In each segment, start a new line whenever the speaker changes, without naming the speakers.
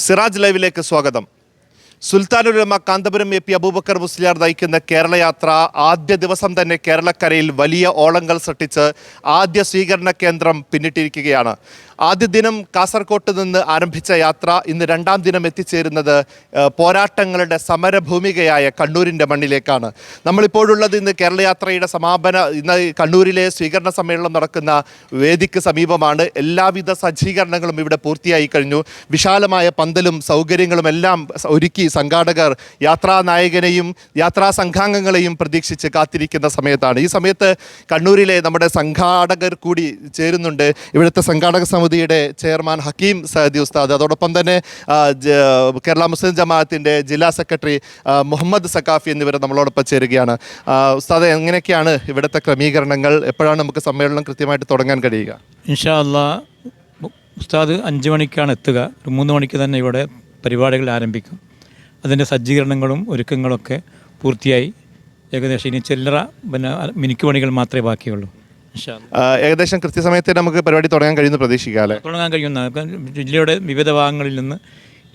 സിറാജ് ലൈവിലേക്ക് സ്വാഗതം. സുൽത്താനുലുലമ Kanthapuram A P Abubakar Musliyar നയിക്കുന്ന കേരളയാത്ര ആദ്യ ദിവസം തന്നെ കേരളക്കരയിൽ വലിയ ഓളങ്ങൾ സൃഷ്ടിച്ച് ആദ്യ സ്വീകരണ കേന്ദ്രം പിന്നിട്ടിരിക്കുകയാണ്. ആദ്യ ദിനം കാസർകോട്ട് നിന്ന് ആരംഭിച്ച യാത്ര ഇന്ന് രണ്ടാം ദിനം എത്തിച്ചേരുന്നത് പോരാട്ടങ്ങളുടെ സമരഭൂമികയായ കണ്ണൂരിൻ്റെ മണ്ണിലേക്കാണ്. നമ്മളിപ്പോഴുള്ളത് ഇന്ന് കേരളയാത്രയുടെ ഇന്ന് കണ്ണൂരിലെ സ്വീകരണ സമ്മേളനം നടക്കുന്ന വേദിക്ക് സമീപമാണ്. എല്ലാവിധ സജ്ജീകരണങ്ങളും ഇവിടെ പൂർത്തിയായി കഴിഞ്ഞു. വിശാലമായ പന്തലും സൗകര്യങ്ങളും എല്ലാം ഒരുക്കി സംഘാടകർ യാത്രാ നായകനെയും യാത്രാ സംഘാംഗങ്ങളെയും പ്രതീക്ഷിച്ച് കാത്തിരിക്കുന്ന സമയത്താണ്. ഈ സമയത്ത് കണ്ണൂരിലെ നമ്മുടെ സംഘാടകർ കൂടി ചേരുന്നുണ്ട്. ഇവിടുത്തെ സംഘാടക സമിതിയുടെ ചെയർമാൻ ഹക്കീം സഅദി ഉസ്താദ്, അതോടൊപ്പം തന്നെ കേരള മുസ്ലിം ജമാഅത്തിൻ്റെ ജില്ലാ സെക്രട്ടറി മുഹമ്മദ് സക്കാഫി എന്നിവർ നമ്മളോടൊപ്പം ചേരുകയാണ്. ഉസ്താദ്, എങ്ങനെയൊക്കെയാണ് ഇവിടുത്തെ ക്രമീകരണങ്ങൾ? എപ്പോഴാണ് നമുക്ക് സമ്മേളനം കൃത്യമായിട്ട് തുടങ്ങാൻ കഴിയുക?
ഇൻഷാ അല്ലാഹ് ഉസ്താദ് 5 മണിക്കാണ് എത്തുക. 3 മണിക്ക് തന്നെ ഇവിടെ പരിപാടികൾ ആരംഭിക്കും. അതിൻ്റെ സജ്ജീകരണങ്ങളും ഒരുക്കങ്ങളൊക്കെ പൂർത്തിയായി. ഏകദേശം ഇനി ചില്ലറ മിനുക്ക് പണികൾ മാത്രമേ ബാക്കിയുള്ളൂ.
ഏകദേശം കൃത്യസമയത്ത് നമുക്ക് പരിപാടി തുടങ്ങാൻ കഴിയുമെന്ന് പ്രതീക്ഷിക്കാം അല്ലേ?
തുടങ്ങാൻ കഴിയുന്ന ജില്ലയുടെ വിവിധ ഭാഗങ്ങളിൽ നിന്ന്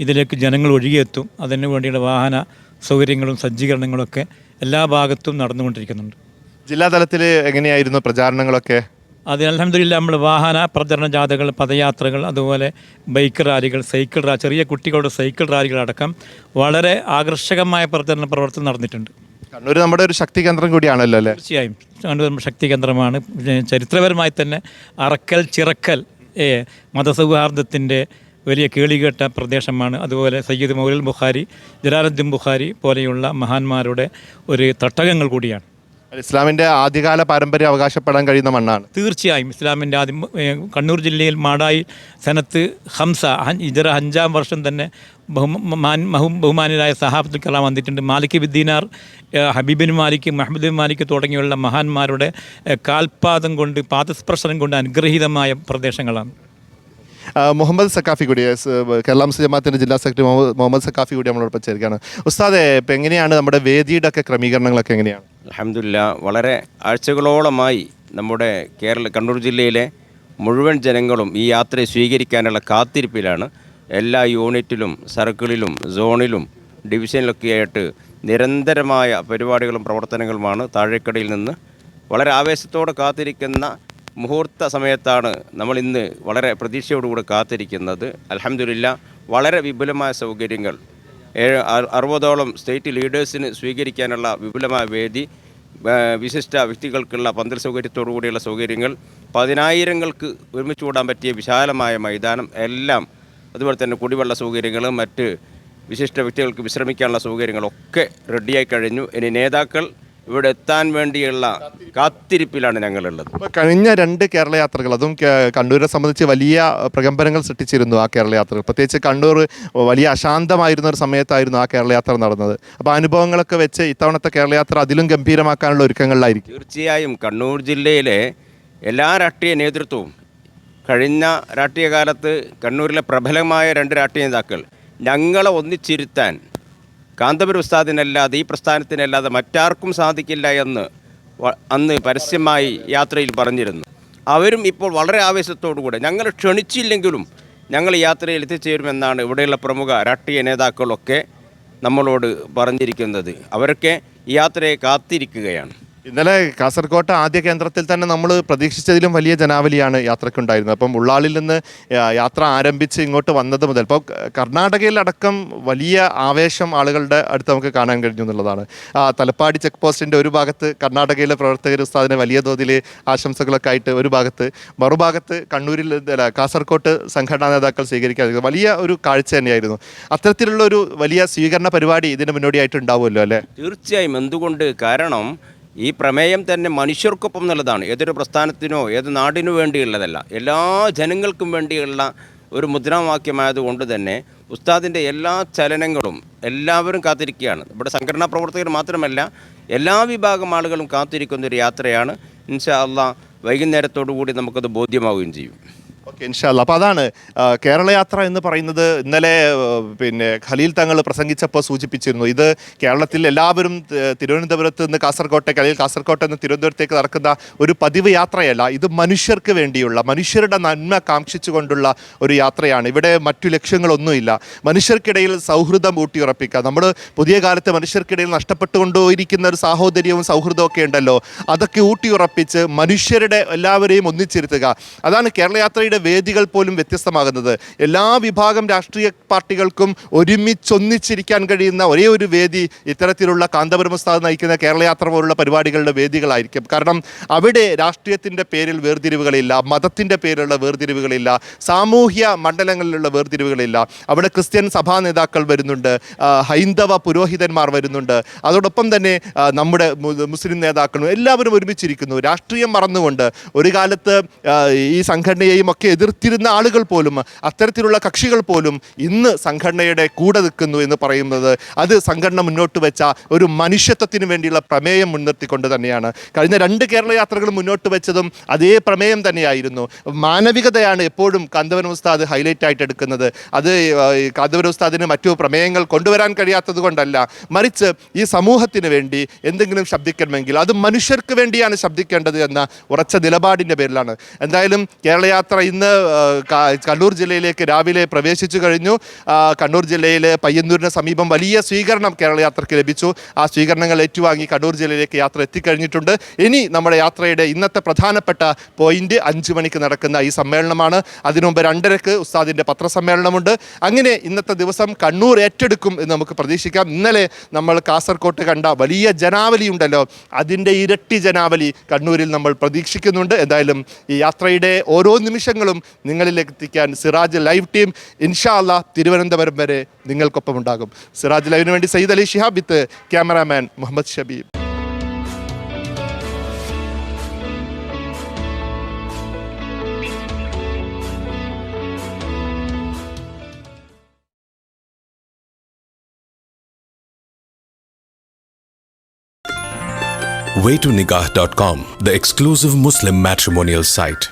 ഇതിലേക്ക് ജനങ്ങൾ ഒഴുകിയെത്തും. അതിനു വേണ്ടിയുള്ള വാഹന സൗകര്യങ്ങളും സജ്ജീകരണങ്ങളൊക്കെ എല്ലാ ഭാഗത്തും നടന്നുകൊണ്ടിരിക്കുന്നുണ്ട്.
ജില്ലാതലത്തിൽ എങ്ങനെയായിരുന്നു പ്രചാരണങ്ങളൊക്കെ?
അത് അൽഹംദുലില്ലാ നമ്മൾ വാഹന പ്രചരണ ജാഥകൾ, പദയാത്രകൾ, അതുപോലെ ബൈക്ക് റാലികൾ, ചെറിയ കുട്ടികളുടെ സൈക്കിൾ റാലികളടക്കം വളരെ ആകർഷകമായ പ്രവർത്തനം നടന്നിട്ടുണ്ട്.
കണ്ണൂർ നമ്മുടെ ഒരു ശക്തി കേന്ദ്രം കൂടിയാണല്ലോ അല്ലേ?
തീർച്ചയായും കണ്ണൂർ ശക്തി കേന്ദ്രമാണ്. ചരിത്രപരമായി തന്നെ അറക്കൽ ചിറക്കൽ മതസൗഹാർദ്ദത്തിൻ്റെ വലിയ കേളികേട്ട പ്രദേശമാണ്. അതുപോലെ സയ്യിദ് മൗലൽ ബുഖാരി, ജലാലുദ്ദീൻ ബുഖാരി പോലെയുള്ള മഹാന്മാരുടെ ഒരു തട്ടകങ്ങൾ കൂടിയാണ്.
ഇസ്ലാമിൻ്റെ ആദ്യകാല പാരമ്പര്യം അവകാശപ്പെടാൻ കഴിയുന്ന മണ്ണാണ്.
തീർച്ചയായും ഇസ്ലാമിൻ്റെ കണ്ണൂർ ജില്ലയിൽ മാടായി സനത്ത് ഹംസ ഹിജറ 5-ാം വർഷം തന്നെ ബഹുമാന്യരായ സഹാബത്തുൽ കലാം വന്നിട്ടുണ്ട്. മാലിക് ബിൻ ദീനാർ, ഹബീബിൻ മാലിക്, മഹ്മദ് ബിൻ മാലിക് തുടങ്ങിയുള്ള മഹാന്മാരുടെ കാൽപാദം കൊണ്ട്, പാദസ്പർശനം കൊണ്ട് അനുഗ്രഹീതമായ പ്രദേശങ്ങളാണ്.
മുഹമ്മദ് സക്കാഫി കൂടി, കേരള മുസ്ലിം ജമാഅത്തിൻ്റെ ജില്ലാ സെക്രട്ടറി മുഹമ്മദ് സക്കാഫി കൂടി നമ്മളോടൊപ്പം ചേരുകയാണ്. ഉസ്താദെ, ഇപ്പം എങ്ങനെയാണ് നമ്മുടെ വേദിയുടെ ഒക്കെ ക്രമീകരണങ്ങളൊക്കെ എങ്ങനെയാണ്?
അൽഹംദുലില്ലാ, വളരെ ആഴ്ചകളോളമായി നമ്മുടെ കണ്ണൂർ ജില്ലയിലെ മുഴുവൻ ജനങ്ങളും ഈ യാത്രയെ സ്വീകരിക്കാനുള്ള കാത്തിരിപ്പിലാണ്. എല്ലാ യൂണിറ്റിലും സർക്കിളിലും സോണിലും ഡിവിഷനിലൊക്കെയായിട്ട് നിരന്തരമായ പരിപാടികളും പ്രവർത്തനങ്ങളുമാണ്. താഴേക്കടയിൽ നിന്ന് വളരെ ആവേശത്തോടെ കാത്തിരിക്കുന്ന മുഹൂർത്ത സമയത്താണ് നമ്മൾ ഇന്ന് വളരെ പ്രതീക്ഷയോടുകൂടി കാത്തിരിക്കുന്നത്. അൽഹംദുലില്ലാ, വളരെ വിപുലമായ സൗകര്യങ്ങൾ, 60ഓളം സ്റ്റേറ്റ് ലീഡേഴ്സിന് സ്വീകരിക്കാനുള്ള വിപുലമായ വേദി, വിശിഷ്ട വ്യക്തികൾക്കുള്ള പന്തൽ സൗകര്യത്തോടു കൂടിയുള്ള സൗകര്യങ്ങൾ, 10,000-ങ്ങൾക്ക് ഒരുമിച്ച് കൂടാൻ പറ്റിയ വിശാലമായ മൈതാനം എല്ലാം, അതുപോലെ തന്നെ കുടിവെള്ള സൗകര്യങ്ങളും മറ്റ് വിശിഷ്ട വ്യക്തികൾക്ക് വിശ്രമിക്കാനുള്ള സൗകര്യങ്ങളൊക്കെ റെഡിയായി കഴിഞ്ഞു. ഇനി നേതാക്കൾ ഇവിടെ എത്താൻ വേണ്ടിയുള്ള കാത്തിരിപ്പിലാണ് ഞങ്ങളുള്ളത്.
കഴിഞ്ഞ 2 കേരളയാത്രകൾ, അതും കണ്ണൂരിനെ സംബന്ധിച്ച് വലിയ പ്രകമ്പനങ്ങൾ സൃഷ്ടിച്ചിരുന്നു. ആ കേരളയാത്രകൾ പ്രത്യേകിച്ച് കണ്ണൂർ വലിയ അശാന്തമായിരുന്ന ഒരു സമയത്തായിരുന്നു ആ കേരളയാത്ര നടന്നത്. അപ്പോൾ അനുഭവങ്ങളൊക്കെ വെച്ച് ഇത്തവണത്തെ കേരളയാത്ര അതിലും ഗംഭീരമാക്കാനുള്ള ഒരുക്കങ്ങളിലായിരിക്കും.
തീർച്ചയായും കണ്ണൂർ ജില്ലയിലെ എല്ലാ രാഷ്ട്രീയ നേതൃത്വവും കഴിഞ്ഞ രാഷ്ട്രീയ കാലത്ത് കണ്ണൂരിലെ പ്രബലമായ 2 രാഷ്ട്രീയ നേതാക്കൾ ഞങ്ങളെ ഒന്നിച്ചിരുത്താൻ കാന്തപുരം ഉസ്താദിനല്ലാതെ, ഈ പ്രസ്ഥാനത്തിനല്ലാതെ മറ്റാർക്കും സാധിക്കില്ല എന്ന് അന്ന് പരസ്യമായി യാത്രയിൽ പറഞ്ഞിരുന്നു. അവരും ഇപ്പോൾ വളരെ ആവേശത്തോടുകൂടെ ഞങ്ങൾ ക്ഷണിച്ചില്ലെങ്കിലും ഞങ്ങൾ യാത്രയിൽ എത്തിച്ചേരുമെന്നാണ് ഇവിടെയുള്ള പ്രമുഖ രാഷ്ട്രീയ നേതാക്കളൊക്കെ നമ്മളോട് പറഞ്ഞിരിക്കുന്നത്. അവരൊക്കെ ഈ യാത്രയെ കാത്തിരിക്കുകയാണ്.
ഇന്നലെ കാസർകോട്ടെ ആദ്യ കേന്ദ്രത്തിൽ തന്നെ നമ്മൾ പ്രതീക്ഷിച്ചതിലും വലിയ ജനാവലിയാണ് യാത്രയ്ക്കുണ്ടായിരുന്നത്. അപ്പം ഉള്ളാളിൽ നിന്ന് യാത്ര ആരംഭിച്ച് ഇങ്ങോട്ട് വന്നത് മുതൽ ഇപ്പോൾ കർണാടകയിലടക്കം വലിയ ആവേശം ആളുകളുടെ അടുത്ത് നമുക്ക് കാണാൻ കഴിഞ്ഞു എന്നുള്ളതാണ്. തലപ്പാടി ചെക്ക് പോസ്റ്റിൻ്റെ ഒരു ഭാഗത്ത് കർണാടകയിലെ പ്രവർത്തകർ ഉസ്താദിന് വലിയ തോതിൽ ആശംസകളൊക്കെ ആയിട്ട് ഒരു ഭാഗത്ത്, മറുഭാഗത്ത് കാസർകോട്ട് സംഘടനാ നേതാക്കൾ സ്വീകരിക്കാൻ വലിയ ഒരു കാഴ്ച തന്നെയായിരുന്നു. അത്തരത്തിലുള്ള ഒരു വലിയ സ്വീകരണ പരിപാടി ഇതിന് മുന്നോടിയായിട്ട് ഉണ്ടാവുമല്ലോ അല്ലേ?
തീർച്ചയായും. എന്തുകൊണ്ട്? കാരണം ഈ പ്രമേയം തന്നെ മനുഷ്യർക്കൊപ്പം എന്നുള്ളതാണ്. ഏതൊരു പ്രസ്ഥാനത്തിനോ ഏത് നാടിനു വേണ്ടിയുള്ളതല്ല, എല്ലാ ജനങ്ങൾക്കും വേണ്ടിയുള്ള ഒരു മുദ്രാവാക്യമായതുകൊണ്ട് തന്നെ ഉസ്താദിൻ്റെ എല്ലാ ചലനങ്ങളും എല്ലാവരും കാത്തിരിക്കുകയാണ്. ഇവിടെ സംഘടനാ പ്രവർത്തകർ മാത്രമല്ല, എല്ലാ വിഭാഗം ആളുകളും കാത്തിരിക്കുന്നൊരു യാത്രയാണ്. ഇൻഷാ അല്ലാഹ് വൈകുന്നേരത്തോടു കൂടി നമുക്കത് ബോധ്യമാവുകയും ചെയ്യും.
ഓക്കെ, ഇൻഷാല്ല. അപ്പോൾ അതാണ് കേരളയാത്ര എന്ന് പറയുന്നത്. ഇന്നലെ പിന്നെ ഖലീൽ തങ്ങൾ പ്രസംഗിച്ചപ്പോൾ സൂചിപ്പിച്ചിരുന്നു, ഇത് കേരളത്തിൽ എല്ലാവരും തിരുവനന്തപുരത്ത് നിന്ന് കാസർകോട്ടേക്ക് അല്ലെങ്കിൽ കാസർകോട്ടെ നിന്ന് തിരുവനന്തപുരത്തേക്ക് നടക്കുന്ന ഒരു പതിവ് യാത്രയല്ല. ഇത് മനുഷ്യർക്ക് വേണ്ടിയുള്ള, മനുഷ്യരുടെ നന്മ കാക്ഷിച്ചുകൊണ്ടുള്ള ഒരു യാത്രയാണ്. ഇവിടെ മറ്റു ലക്ഷ്യങ്ങളൊന്നുമില്ല. മനുഷ്യർക്കിടയിൽ സൗഹൃദം ഊട്ടിയുറപ്പിക്കുക. നമ്മൾ പുതിയ കാലത്ത് മനുഷ്യർക്കിടയിൽ നഷ്ടപ്പെട്ടുകൊണ്ടിരിക്കുന്ന ഒരു സാഹോദര്യവും സൗഹൃദവും ഒക്കെ ഉണ്ടല്ലോ, അതൊക്കെ ഊട്ടിയുറപ്പിച്ച് മനുഷ്യരുടെ എല്ലാവരെയും ഒന്നിച്ചിരുത്തുക. അതാണ് കേരളയാത്രയുടെ വേദികൾ പോലും വ്യത്യസ്തമാകുന്നത്. എല്ലാ വിഭാഗം രാഷ്ട്രീയ പാർട്ടികൾക്കും ഒരുമിച്ചൊന്നിച്ചിരിക്കാൻ കഴിയുന്ന ഒരേ ഒരു വേദി ഇത്തരത്തിലുള്ള കാന്തപുരം ഉസ്താദ് നയിക്കുന്ന കേരളയാത്ര പോലുള്ള പരിപാടികളുടെ വേദികളായിരിക്കും. കാരണം അവിടെ രാഷ്ട്രീയത്തിൻ്റെ പേരിൽ വേർതിരിവുകളില്ല, മതത്തിൻ്റെ പേരിലുള്ള വേർതിരിവുകളില്ല, സാമൂഹ്യ മണ്ഡലങ്ങളിലുള്ള വേർതിരിവുകളില്ല. അവിടെ ക്രിസ്ത്യൻ സഭാ നേതാക്കൾ വരുന്നുണ്ട്, ഹൈന്ദവ പുരോഹിതന്മാർ വരുന്നുണ്ട്, അതോടൊപ്പം തന്നെ നമ്മുടെ മുസ്ലിം നേതാക്കളും എല്ലാവരും ഒരുമിച്ചിരിക്കുന്നു. രാഷ്ട്രീയം മറന്നുകൊണ്ട് ഒരു കാലത്ത് ഈ സംഘടനയെയും ഒക്കെ എതിർത്തിരുന്ന ആളുകൾ പോലും, അത്തരത്തിലുള്ള കക്ഷികൾ പോലും ഇന്ന് സംഘടനയുടെ കൂടെ നിൽക്കുന്നു എന്ന് പറയുന്നത് അത് സംഘടന മുന്നോട്ട് വെച്ച ഒരു മനുഷ്യത്വത്തിന് വേണ്ടിയുള്ള പ്രമേയം മുൻനിർത്തിക്കൊണ്ട് തന്നെയാണ്. കഴിഞ്ഞ 2 കേരളയാത്രകൾ മുന്നോട്ട് വെച്ചതും അതേ പ്രമേയം തന്നെയായിരുന്നു. മാനവികതയാണ് എപ്പോഴും കാന്തപുരം ഉസ്താദ് ഹൈലൈറ്റ് ആയിട്ട് എടുക്കുന്നത്. അത് കാന്തപുരം ഉസ്താദിന് മറ്റു പ്രമേയങ്ങൾ കൊണ്ടുവരാൻ കഴിയാത്തത് കൊണ്ടല്ല, മറിച്ച് ഈ സമൂഹത്തിന് വേണ്ടി എന്തെങ്കിലും ശബ്ദിക്കണമെങ്കിൽ അത് മനുഷ്യർക്ക് വേണ്ടിയാണ് ശബ്ദിക്കേണ്ടത് എന്ന ഉറച്ച നിലപാടിൻ്റെ പേരിലാണ്. എന്തായാലും കേരളയാത്ര ഇന്ന് കണ്ണൂർ ജില്ലയിലേക്ക് രാവിലെ പ്രവേശിച്ചു കഴിഞ്ഞു. കണ്ണൂർ ജില്ലയിൽ പയ്യന്നൂരിന് സമീപം വലിയ സ്വീകരണം കേരളയാത്രയ്ക്ക് ലഭിച്ചു. ആ സ്വീകരണങ്ങൾ ഏറ്റുവാങ്ങി കണ്ണൂർ ജില്ലയിലേക്ക് യാത്ര എത്തിക്കഴിഞ്ഞിട്ടുണ്ട്. ഇനി നമ്മുടെ യാത്രയുടെ ഇന്നത്തെ പ്രധാനപ്പെട്ട പോയിന്റ് 5 മണിക്ക് നടക്കുന്ന ഈ സമ്മേളനമാണ്. അതിനു മുമ്പ് 2:30 ഉസ്താദിൻ്റെ പത്രസമ്മേളനമുണ്ട്. അങ്ങനെ ഇന്നത്തെ ദിവസം കണ്ണൂർ ഏറ്റെടുക്കും എന്ന് നമുക്ക് പ്രതീക്ഷിക്കാം. ഇന്നലെ നമ്മൾ കാസർകോട്ട് കണ്ട വലിയ ജനാവലി ഉണ്ടല്ലോ, അതിൻ്റെ ഇരട്ടി ജനാവലി കണ്ണൂരിൽ നമ്മൾ പ്രതീക്ഷിക്കുന്നുണ്ട്. എന്തായാലും ഈ യാത്രയുടെ ഓരോ നിമിഷങ്ങളും നിങ്ങളിലേക്ക് എത്തിക്കാൻ സിറാജ് ലൈവ് ടീം ഇൻഷാ അല്ലാഹ് തിരുവനന്തപുരം വരെ നിങ്ങൾക്കൊപ്പം ഉണ്ടാകും. സിറാജ് ലൈവിന് വേണ്ടി Sayyid Ali Shihab with cameraman Muhammad Shabeeb.
Waytonikah.com, the exclusive Muslim matrimonial site.